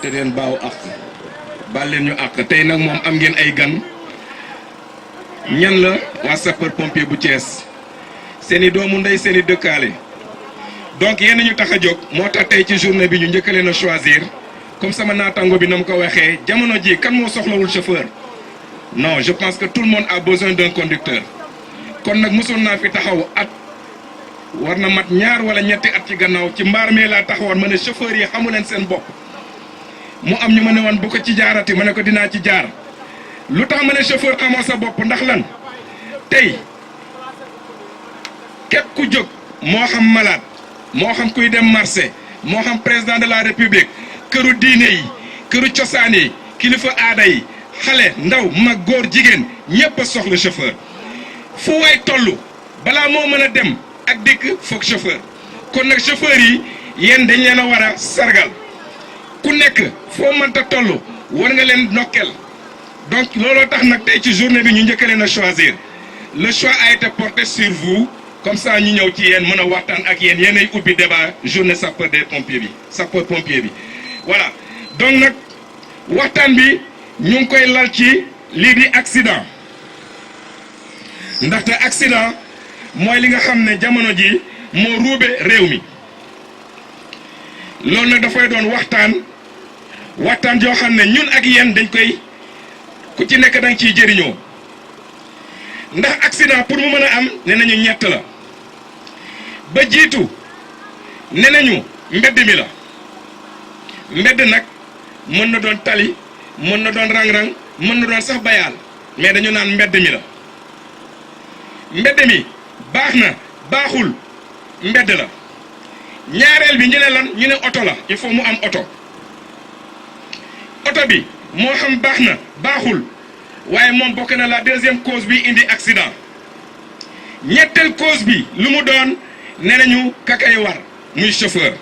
te leen baaw àq baal leen ñu àq tey nag moom am ngeen ay gan ñan la waa sapeur pompier bu Thiès seen i doomu ndey seen i dëkkaale donc yéen ñu tax a jóg moo tax tey ci journée bi ñu njëkk leen a choisir comme sama naataango bi na mu ko waxee jamono ji kan moo soxlawul chauffeur non je pense que tout le monde a besoin d'un conducteur kon nag mosoon naa fi taxaw at war na mat ñaar wala ñetti at ci gannaaw ci mbaar mi laa taxawoon ma ne chauffeur yi xamu leen seen bopp mu am ñu ma ne woon bu ko ci jaarati ma ne ko dinaa ci jaar lu tax ma ne chauffeur xamoo sa bopp ndax lan tey képp ku jóg moo xam malade moo xam kuy dem marché moo xam président de la république këru diine yi këru cosaan yi kilifa aada yi xale ndaw mag góor jigéen ñépp a soxla chauffeur fu way toll balaa moo mën a dem ak dikk foog chauffeur kon nag chauffeur yi yéen dañ leen a war a sargal ku nekk foo mënta toll war nga leen nokkel donc looloo tax nag tey ci journée bi ñu njëkk leen a choisir le choix a été porté sur vous comme ça ñu ñëw ci yéen mën a waxtaan ak yéen yéenay ubbi débat journée sapeur des pompiers bi sapeur pompier bi voilà donc nag waxtaan bi ñu ngi koy lal ci lii di accident ndaxte accident mooy li nga xam ne jamono ji moo ruube réew mi loolu nag dafay doon waxtaan joo xam ne ñun ak yéen dañ koy ku ci nekk danga ciy jëriñoo ndax accident pour mu mën a am ne nañu ñett la ba jiitu ne nañu mbedd mi la mbedd nag mën na doon tali mën na doon rang-rang mën na doon sax bayaal mais dañu naan mbedd mi la mbedd mi baax na baaxul mbedd la ñaareel bi ñu ne lan ñu ne oto la il faut mu am oto bi moo xam baax na baaxul waaye moom bokk na la deuxième cause bi indi accident ñetteel cause bi lu mu doon ne nañu kakay war muy chauffeur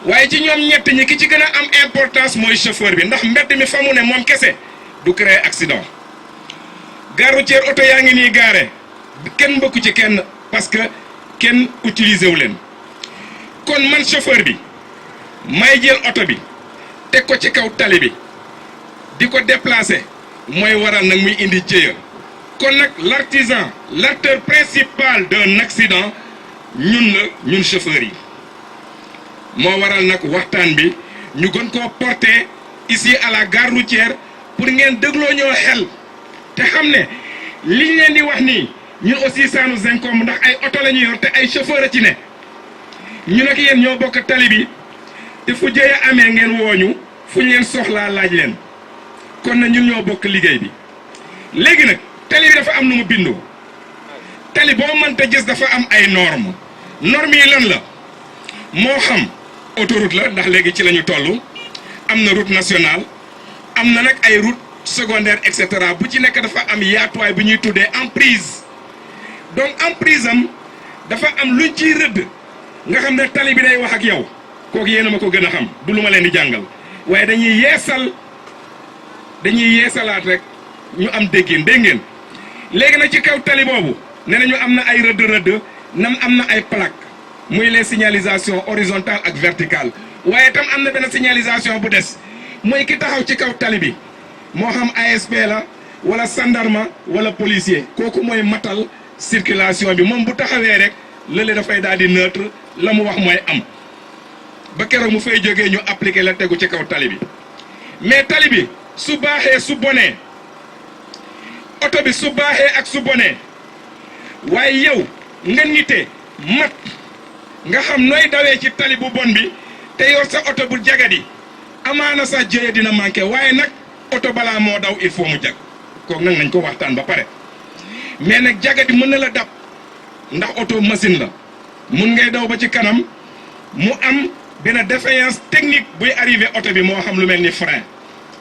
waaye ci ñoom ñett ñi ki ci gën a am importance mooy chauffeur bi ndax mbedd mi fa mu ne moom kese du créer accident gare routière oto yaa ngi nii gaare kenn mbëkku ci kenn parce que kenn utiliser wu leen kon man chauffeur bi may jël oto bi teg ko ci kaw tali bi di ko déplacer mooy waral nag muy indi jéeya kon nag l'artisan l'acteur principal d'un accident ñun chauffeur yi moo waral nag waxtaan bi ñu gën koo porter ici à la gare routière pour ngeen dégloo ñoo xel te xam ne liñ leen di wax nii ñun aussi ça nous incombe ndax ay oto la ñuy yor te ay chauffeur a ci ne ñun ak yéen ñoo bokk tali bi te fu jéeya amee ngeen wooñu fu ñu leen soxlaa laaj leen kon na ñun ñoo bokk liggéey bi léegi nag tali bi dafa am nu mu bindoo tali boo mënta gis dafa am ay normes yi lan la moo xam autoroute la ndax léegi ci la ñu toll am na route nationale am na nag ay route secondaire et cetera bu ci nekk dafa am yaatuwaay bu ñuy tuddee emprise donc emprise am dafa am luñ ciy rëdd nga xam ne tali bi day wax ak yow kooku yéen a ma ko gën a xam du lu ma leen di jàngal waaye dañuy yeesalaat rek ñu am dégg ngeen léegi nag ci kaw tali boobu nee nañu am na ay rëdd am na ay plaque muy les signalisations horizontales ak verticales waaye tam am na benn signalisation bu des mooy ki taxaw ci kaw tali bi moo xam ASP la wala gendarme wala policier kooku mooy matal circulation bi moom bu taxawee rek lële dafay daal di neutre la mu wax mooy am ba keroog mu fay jógee ñu appliquer la tegu ci kaw tali bi mais tali bi su baaxee su bonee oto bi su baaxee ak su bonee waaye yow nga nite mat nga xam nooy dawee ci tali bu bon bi te yor sa oto bu jagadi amaana sax jëye dina manqué waaye nag oto balaa moo daw il faut mu jag kooku nag nañ ko waxtaan ba pare mais nag jagadi mën na la dab ndax oto machine la mun ngay daw ba ci kanam mu am benn défaillance technique buy arrivé oto bi moo xam lu mel ni frein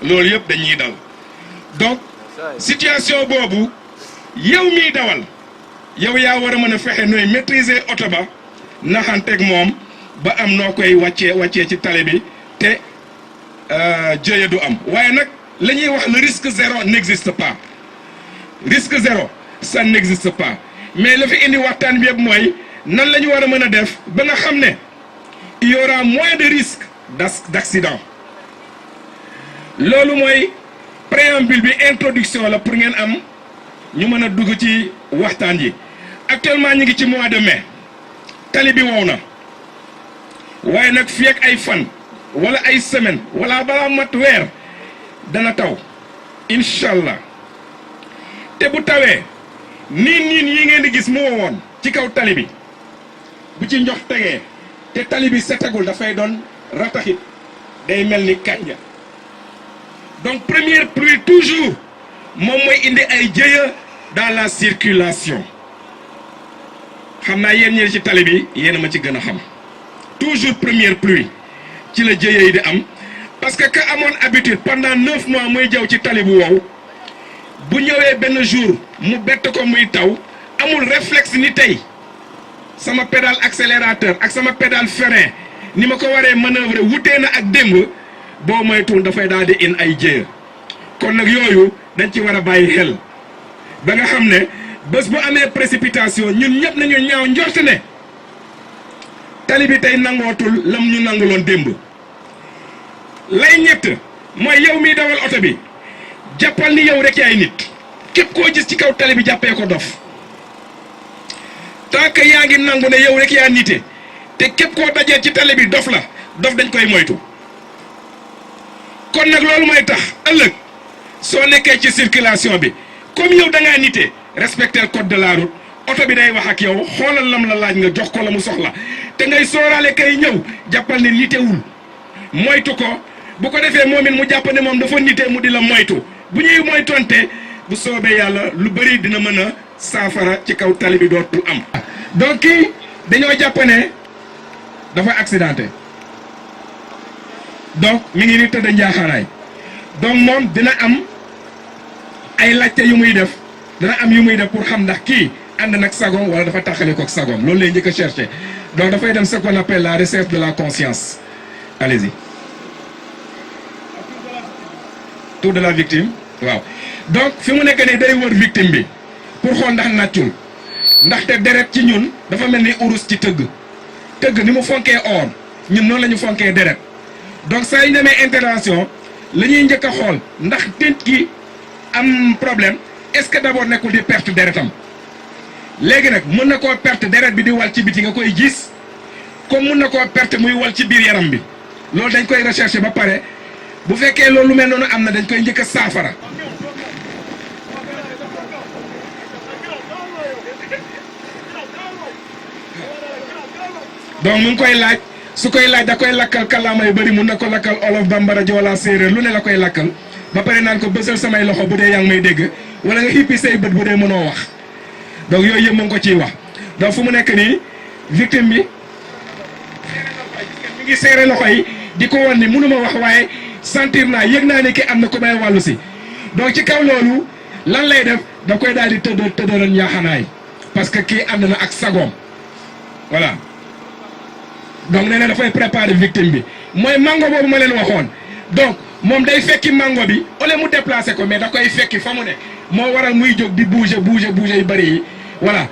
loolu yëpp dañuy dal donc situation boobu yow miy dawal yow yaa war a mën a fexe nooy maîtriser oto ba naxanteeg moom ba am noo koy wàccee ci tali bi te jëye du am waaye nag la ñuy wax le risque zéro n'existe pas risque zéro ça n'existe pas mais la fi indi waxtaan bi yëpp mooy nan la ñu war a mën a def ba nga xam ne il y aura moins de risques d'accident loolu mooy préambule bi introduction la pour ngeen am ñu mën a dugg ci waxtaan yi actuellement ñu ngi ci mois de mai tali bi wow na waaye nag fii ak ay fan wala ay semaine wala balaa mat weer dana taw incha allah te bu tawee niin yi ngeen di gis mu wowoon ci kaw tali bi bu ci njox tegee te tali bi setagul dafay doon rataxit day mel ni kànja donc première pluie toujours moom mooy indi ay jëya dans la circulation xam naa yéen ñi ci tali bi yéen a ma ci gën a xam toujours première pluie ci la jëya yi di am parce que ka amoon habitude pendant 9 mois muy jaw ci tali bu wow bu ñëwee benn jour mu bett ko muy taw amul réflexe ni tey sama pédale accélérateur ak sama pédale frein ni ma ko waree manœuvrer wutee na ak démb boo moytuwul dafay daal di in ay jéer kon nag yooyu dañ ci war a bàyyi xel ba nga xam ne bés bu amee précipitation ñun ñëpp nañu ñaaw njort ne tali bi tey nangootul lam ñu nanguloon démb lay ñett mooy yow miy dawal oto bi jàppal ni yow rek yaay nit képp koo gis ci kaw tali bi jàppee ko dof tant que yaa ngi nangu ne yow rek yaa nite te képp koo dajee ci tali bi dof la dof dañ koy moytu kon nag loolu mooy tax ëllëg soo nekkee ci circulation bi comme yow da ngaa nite respecter le code de la route oto bi day wax ak yow xoolal lam la laaj nga jox ko la mu soxla te ngay sooraale kay ñëw jàppal ne nitewul moytu ko bu ko defee moom it mu jàpp ne moom dafa nite mu di la moytu bu ñuy moytonte bu soobee yàlla lu bëri dina mën a saafara ci kaw tali bi dootul am. donc kii dañoo jàpp ne dafa accidenté donc mi ngi ni tëdd njaaxaanaay donc moom dina am ay laajte yu muy def dina am yu muy def pour xam ndax kii ànd nag sagom wala dafa taxali ko sagom loolu lay njëkk a cherché donc dafay dem ce qu'on appelle la recherche de la conscience. Allez-y. Tour de la victime waaw donc fi mu nekk nii day wër victime bi pour xool ndax nàccul ndaxte deret ci ñun dafa mel ni urus ci tëgg ni mu fonkee or ñun noonu la ñu fonkee deret donc saa yu demee intervention la ñuy njëkk a xool ndax nit ki am problème est-ce que d'abord nekkul di perte deretam léegi nag mën na koo perte deret bi di wal ci biti nga koy gis comme mën na koo perte muy wal ci biir yaram bi loolu dañ koy rechercher ba pare bu fekkee loolu lu mel noonu am na dañ koy njëkk a saafara donc mu ngi koy laaj su koy laaj da koy lakkal kàllaama yu bëri mun na ko lakkal olof bambara joola séeréer lu ne la koy lakkal ba pare naan ko bësal samay loxo bu dee yaa ngi may dégg wala nga xippi say bët bu dee mënoo wax donc yooyu yëpp mu ngi ko ciy wax donc fu mu nekk nii victime bi mi ngi seere loxo yi di ko wan ni mënuma wax waaye sentir naa yëg naa ne ki am na ko may wàllu si donc ci kaw loolu lan lay def da koy daal di tëddal ñaaxanaay parce que kii ànd na ak sagoom voilà donc nee na dafay préparer victime bi mooy mango boobu ma leen waxoon donc moom day fekki mango bi ole mu déplacé ko mais da koy fekki fa mu ne moo waral muy jóg di bouger yu bëri yi voilà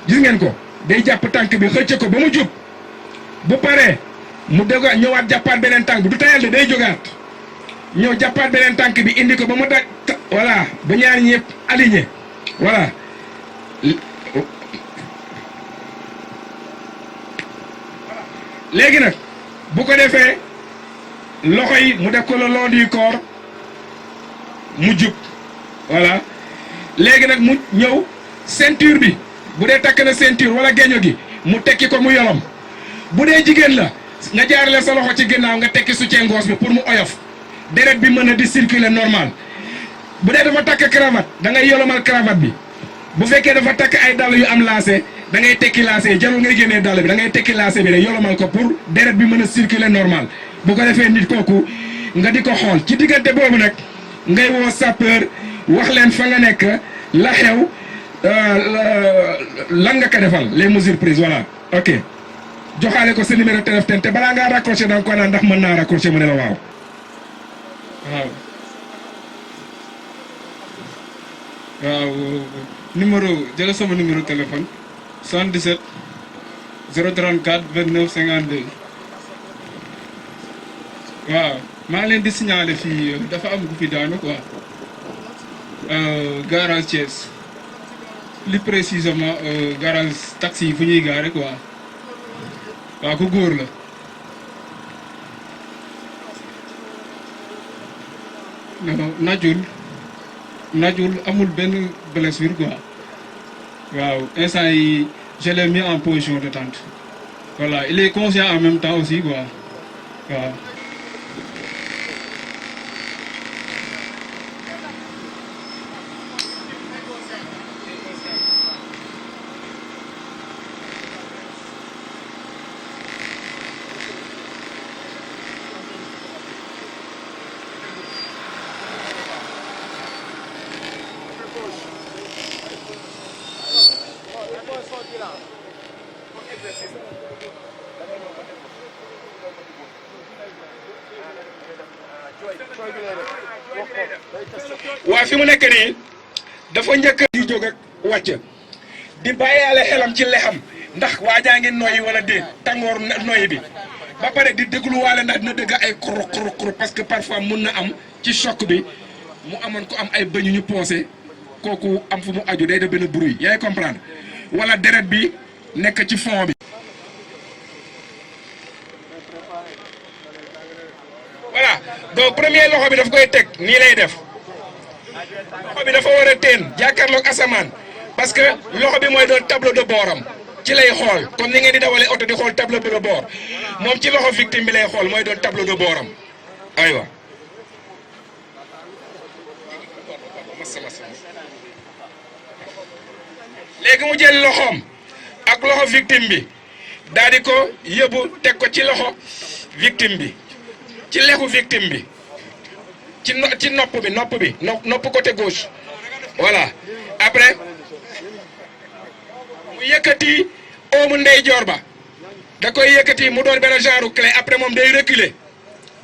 gis ngeen ko day jàpp tànk bi xëcc ko ba mu jub bu paree mu dégg ñëwaat jàppaat beneen tànk bi du tayal de day jógaat ñëw jàppaat beneen tànk bi indi ko ba mu daj voilà ba ñaar ñëpp aligné voilà léegi nag bu ko defee loxo yi mu def ko le long du corps mu jub voilà léegi nag mu ñëw ceinture bi bu dee takk na ceinture wala geño gi mu tekki ko mu yolom bu dee jigéen la nga jaarale sa loxo ci ginnaaw nga tekki soutien-gorge bi pour mu oyof deret bi mën a di circuler normal bu dee dafa takk cravate da ngay yolomal cravate bi bu fekkee dafa takk ay dàll yu am lacet da ngay tekki lacet jarul ngay génnee dàll bi da ngay tekki lacet bi rek yolomal ko pour deret bi mën a circuler normal bu ko defee nit kooku nga di ko xool ci diggante boobu nag ngay woo sapeur wax leen fa nga nekk la xew lan nga ko defal les mesures prises voilà ok joxaale ko sa numéro téléphone te balaa ngaa raccroché da nga ko naan ndax mën naa raccroché mu ne la waaw. waaw numéro jël sama numéro téléphone 77 034 29 52 waaw maa ngi leen di signaler fii dafa am ku fi daanu quoi garage Thiès li précisément garage taxi yi fu ñuy gaare quoi waaw ku góor la. non najul amul benn blessure quoi waaw instant yi je l'ai mis en position de détente voilà il est conscient en même temps aussi quoi waaw. waa fi mu nekk nii dafa njëkk di jóg ak wàcc di bàyyaale xelam ci lexam ndax waajaa ngi noyyi wala déet tàngoor noyyi bi ba pare di dégluwaale ndax dina dégg ay kuru parce que parfois mun na am ci choc bi mu amoon ko am ay bëñ ñu poncé kooku am fu mu aju day def benn bruit yaay comprendre wala deret bi nekk ci fond bi. voilà donc premier loxo bi daf koy teg nii lay def loxo bi dafa war a teen jàkkaarloog asamaan parce que loxo bi mooy doon tableau de bordam ci lay xool comme ni ngeen di dawalee oto di xool tableau de bord moom ci loxo victime bi lay xool mooy doon tableau de bordam aywa. léegi mu jël loxoom ak loxo victime bi daal di ko yóbbu teg ko ci loxo victime bi ci lexu victime bi ci nopp bi nopp côté gauche voilà après mu yëkkati oomu ndeyjoor ba da koy yëkkati mu doon benn genre clé après moom day reculer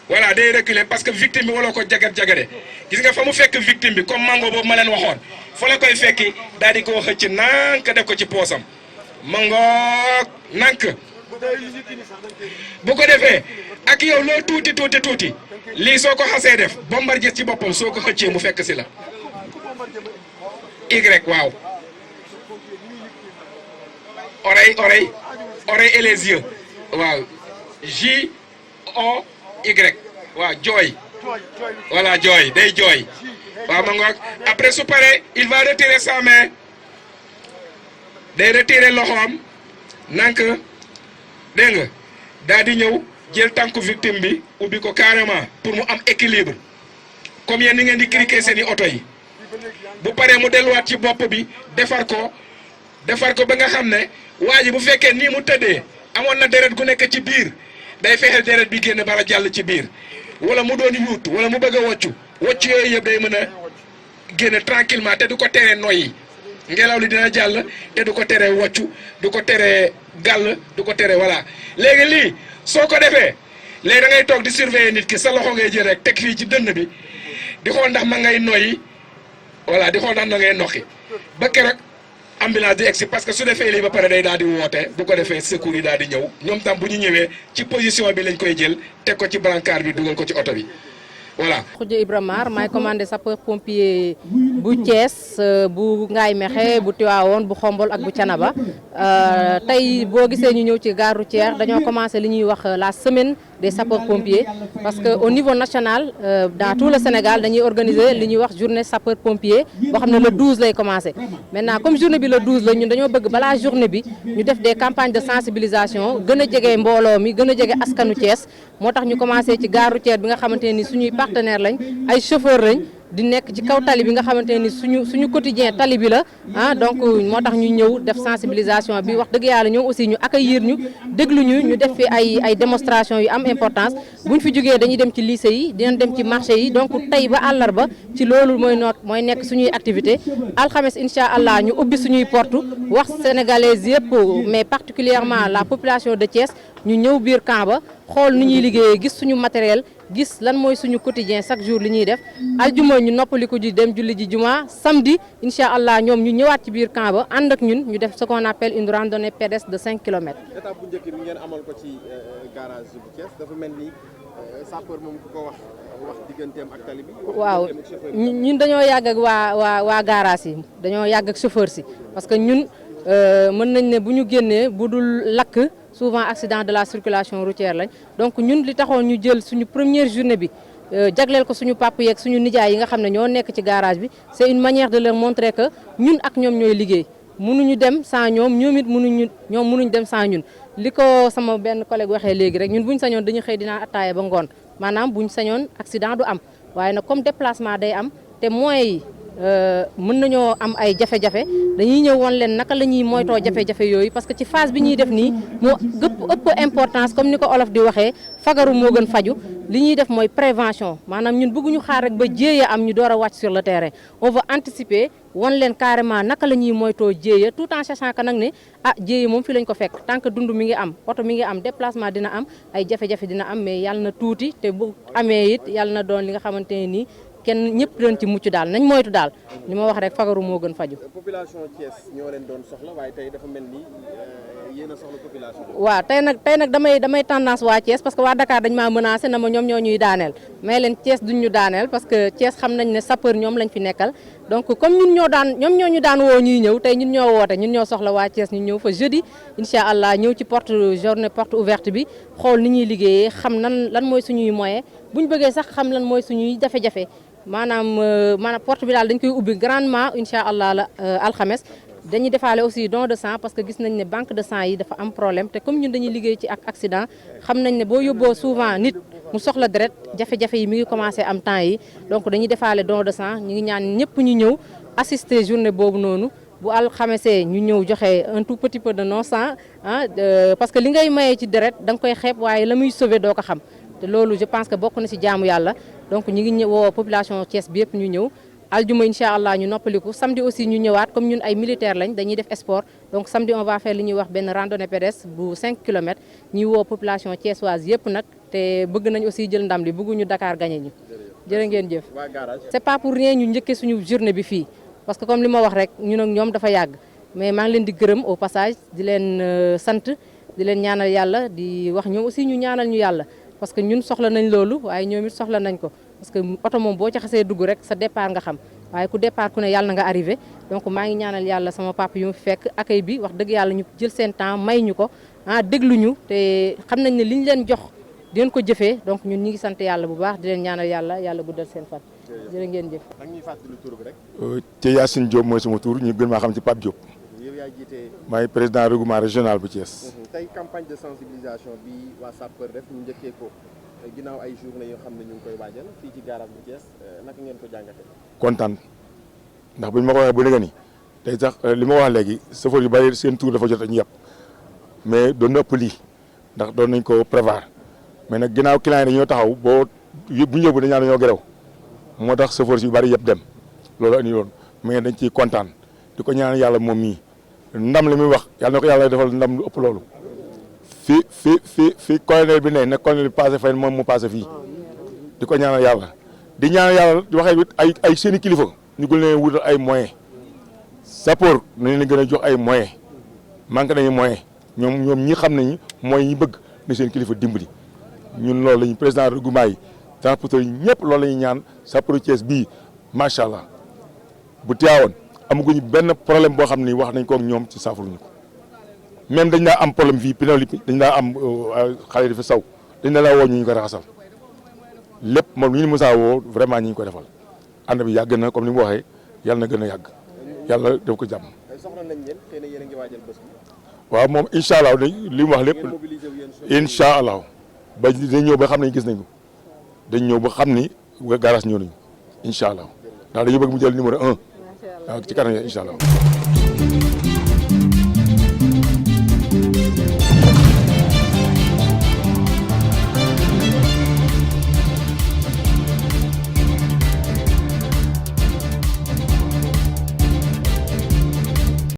voilà day reculer parce que victime bi wala ko jagat-jagade gis nga fa mu fekk victime bi comme mango boobu ma leen waxoon fa la koy fekki daal di ko xëcc nànk def ko ci poosam mangoog nànk bu ko defee ak yow loo tuuti lii soo ko xasee def Bombardier ci boppam soo ko xëccee mu fekk si la Y waaw oreille et les yeux waaw J-O-Y waaw jooy voilà jooy day jooy waaw ma ngoog après su paree il va retirer sa main day retirer loxoom nank dégg nga daal di ñëw jël tànku victime bi ubbi ko carrément pour mu am équilibre comme yéen ni ngeen di cliquer seeni oto yi bu paree mu delluwaat ci bopp bi defar ko ba nga xam ne waa ji bu fekkee nii mu tëddee amoon na deret gu nekk ci biir day fexe deret bi génn bala jàll ci biir wala mu doon yuut wala mu bëgg a woccu yooyu yëpp day mën a génn tranquillement te du ko teree noyyi ngelaw li dina jàll te du ko teree woccu du ko teree gàll du ko teree voilà léegi lii soo ko defee léegi da ngay toog di surveiller nit ki sa loxo ngay jël rek teg fii ci dënn bi di xool ndax ma ngay noyyi voilà di xool ndax ma ngay noxi ba keroog ambulance di egsi parce que su defee lii ba pare day daal di woote bu ko defee secours yi daal di ñëw ñoom tam bu ñu ñëwee ci position bi lañ koy jël teg ko ci brancard bi dugal ko ci oto bi voilà. Khoudia Ibrahima Mar maay commandé sapeur pompier bu Thiès bu Ngaye Mékhé bu Tivaouane bu Xombol ak bu Thiénaba tey boo gisee ñu ñëw ci gare routière dañoo commencé li ñuy wax la semaine des sapeurs pompiers parce que au niveau national dans tout le Sénégal dañuy organiser li ñuy wax journée sapeur pompier boo xam ne le 12 lay commencé maintenant comme journée bi le 12 la ñun dañoo bëgg balaa journée bi ñu def des campagnes de sensibilisation gën a jege mbooloo mi gën a jege askanu Thiès moo tax ñu commencé ci gare routière bi nga xamante ne ni suñuy partenaire lañ ay chauffeur lañ di nekk ci kaw tali bi nga xamante ne ni suñu quotidien tali bi la donc moo tax ñu ñëw def sensibilisation bi wax dëgg yàlla ñoom aussi ñu accueillir ñu déglu ñu def fi ay démonstration yu am importance buñ fi jógee dañuy dem ci lycée yi dinañ dem ci marché yi donc tey ba àllarba ci loolu mooy nekk suñuy activité alxames incha allah ñu ubbi suñuy porte wax sénégalais yëpp mais particulièrement la population de Thiès ñu ñëw biir camp ba xool ni ñuy liggéeyee gis suñu matériel gis lan mooy suñu quotidien chaque jour li ñuy def aljuma ñu noppaliku ji dem julli ji juma samedi incha allah ñoom ñu ñëwaat ci biir camp ba ànd ak ñun ñu def ce qu'on appelle une randonnée pédestre de 5 kilomètres. étape bu njëkk bi ngeen amal ko ci garage bu Thiès dafa mel ni sapeur moom ku ko wax digganteem ak tali bi. waaw ñun dañoo yàgg ak waa garage yi dañoo yàgg ak chauffeur si parce que ñun mën nañ ne bu ñu génnee bu dul lakk souvent accident de la circulation routière lañ donc ñun li taxoon ñu jël suñu première journée bi jagleel ko suñu papa yeeg suñu nijaay yi nga xam ne ñoo nekk ci garage bi c'est une manière de leur montrer que ñun ak ñoom ñooy liggéey mënuñu dem sans ñoom ñoom it mënuñu dem sans ñun li ko sama benn collègue waxee léegi rek ñun buñ sañoon dañu xëy dinaa attaaya ba ngoon maanaam buñ sañoon accident du am waaye nag comme déplacement day am te moyens yi mën nañoo am ay jafe-jafe dañuy ñëw woon leen naka la ñuy moytoo jafe-jafe yooyu parce que ci phase bi ñuy def nii moo ëpp importance comme ni ko olof di waxee fagaru moo gën faju li ñuy def mooy prévention maanaam ñun bëgguñu xaar rek ba jéeya am ñu door a wàcc sur le terrain on va anticiper won leen carrément naka la ñuy moytoo jéeya tout en sachant que nag ne jéeya moom fi lañ ko fekk tant que dund mi ngi am oto mi ngi am déplacement dina am ay jafe-jafe dina am mais yàlla na tuuti te bu amee it yàlla na doon li nga xamante ne nii kenn ñëpp doon ci mucc daal nañ moytu daal li ma wax rek fagaru moo gën faju population Thiès ñoo leen doon soxla waaye tey dafa mel ni yéen a soxla population. waaw tey nag damay tendance waa Thiès parce que waa Dakar dañ maa menacé na ma ñoom ñoo ñuy daaneel mais leen Thiès duñ ñu daaneel parce que Thiès xam nañ ne sapeur ñoom lañ fi nekkal donc comme ñoom ñoo ñu daan woo ñuy ñëw tey ñun ñoo woote ñun ñoo soxla waa Thiès ñu ñëw fa jeudi incha allah ñëw ci journée porte ouverte bi xool ni ñuy liggéeyee xam lan mooy suñuy moyen buñ bëggee sax xam lan mooy suñuy jafe-jafe maanaam porte bi daal dañ koy ubbi grandement incha allah la alxames dañuy defaale aussi don de sang parce que gis nañ ne banque de sang yi dafa am problème te comme ñun dañuy liggéey ci ak accident xam nañ ne boo yóbboo souvent nit mu soxla deret jafe-jafe yi mi ngi commencé am temps yi donc dañuy defaale don de sang ñu ngi ñaan ñëpp ñu ñëw assister journée boobu noonu bu alxamesee ñu ñëw joxe un tout petit peu de non sang parce que li ngay mayee ci deret da nga koy xeeb waaye la muy sauver doo ko xam te loolu je pense que bokk na ci jaamu yàlla donc ñu ngi woo population Thiès bi yëpp ñu ñëw aljuma incha allah ñu noppaliku samedi aussi ñu ñëwaat comme ñun ay militaires lañ dañuy def sport donc samedi on va faire li ñuy wax benn randonnée pédestre bu 5 kilomètres ñuy woo population thiessoise yëpp nag te bëgg nañ aussi jël ndam li bëgguñu Dakar gagné ñu jërë ngeen jëf c'est pas pour rien ñu njëkkee suñu journée bi fii parce que comme li ma wax rek ñun ak ñoom dafa yàgg mais maa ngi leen di gërëm au passage di leen sant di leen ñaanal yàlla di wax ñoom aussi ñu ñaanal ñu yàlla parce que ñun soxla nañ loolu waaye ñoom it soxla nañ ko parce que oto moom boo ci xasee dugg rek sa départ nga xam waaye ku départ ku ne yàlla na nga arrivé donc maa ngi ñaanal yàlla sama papa yu mu fekk accueil bi wax dëgg yàlla ñu jël seen temps may ñu ko déglu ñu te xam nañ ne li ñu leen jox di leen ko jëfee donc ñun ñi ngi sant yàlla bu baax di leen ñaanal yàlla guddal seen fan jërë ngeen jëf. da ñuy fàttali tur bi rek. ci Yacine Diop mooy sama tur ñu gën maa xam ci Pape Diop. yow yaa jiite. maay président regroupement régional bu Thiès. tey campagne de sensibilisation bi waa sapeur def ñu njëkkee ko ginnaaw ay journée yoo xam ne ñu ngi koy waajal fii ci garage bu Thiès naka ngeen ko jàngatee. kontaan ndax buñ ma ko waxee ba léegi nii tey sax li ma wax léegi chauffeur yu bari seen tour dafa jot a ñu yàpp mais doon na ëpp lii ndax doon nañ ko prévoir mais nag ginnaaw client yi dañoo taxaw boo bu ñu yóbbu dañu naan dañoo gerew moo tax chauffeur yu bari yëpp dem loolu andi loon mais dañ ciy kontaan di ko ñaan yàlla moom mii ndam li muy wax yàlla na ko yàlla defal ndam lu ëpp loolu. fi colonel bi ne colonel bi passé fay moom mu passé fii di ko ñaanal yàlla di ñaanal yàlla di waxee ay seeni kilifa ñu gën leen wutal ay moyens sapeur nañ leen gën a jox ay moyens manqué nañu moyens ñoom ñi xam nañu mooy ñi bëgg na seen kilifa dimbali ñun loolu lañu président regroupement yi transporteurs yi ñëpp loolu la ñuy ñaan sapeur Thiès bii macha allah bu teewoon amaguñu benn problème boo xam ni wax nañ ko ak ñoom ci saafaruñu ko. même dañ daa am problème fii pénali dañ daa am xale dafa saw dañ da laa woo ñu ko raxasal lépp moom ñu mësaa woo vraiment ñu ko defal ànd bi yàgg na comme ni mu waxee yàlla na gën a yàgg yàlla def ko jàmm. soxla nañ leen xëy na yéen a ngi waajal bés bi. waaw moom incha allah li mu wax lépp incha allah ba dañ ñëw ba xam ne gis nañ ko dañ ñëw ba xam ni garage ñëw nañu incha allah ndax dañu bëgg mu jël numéro 1 waaw ci kanam incha allah.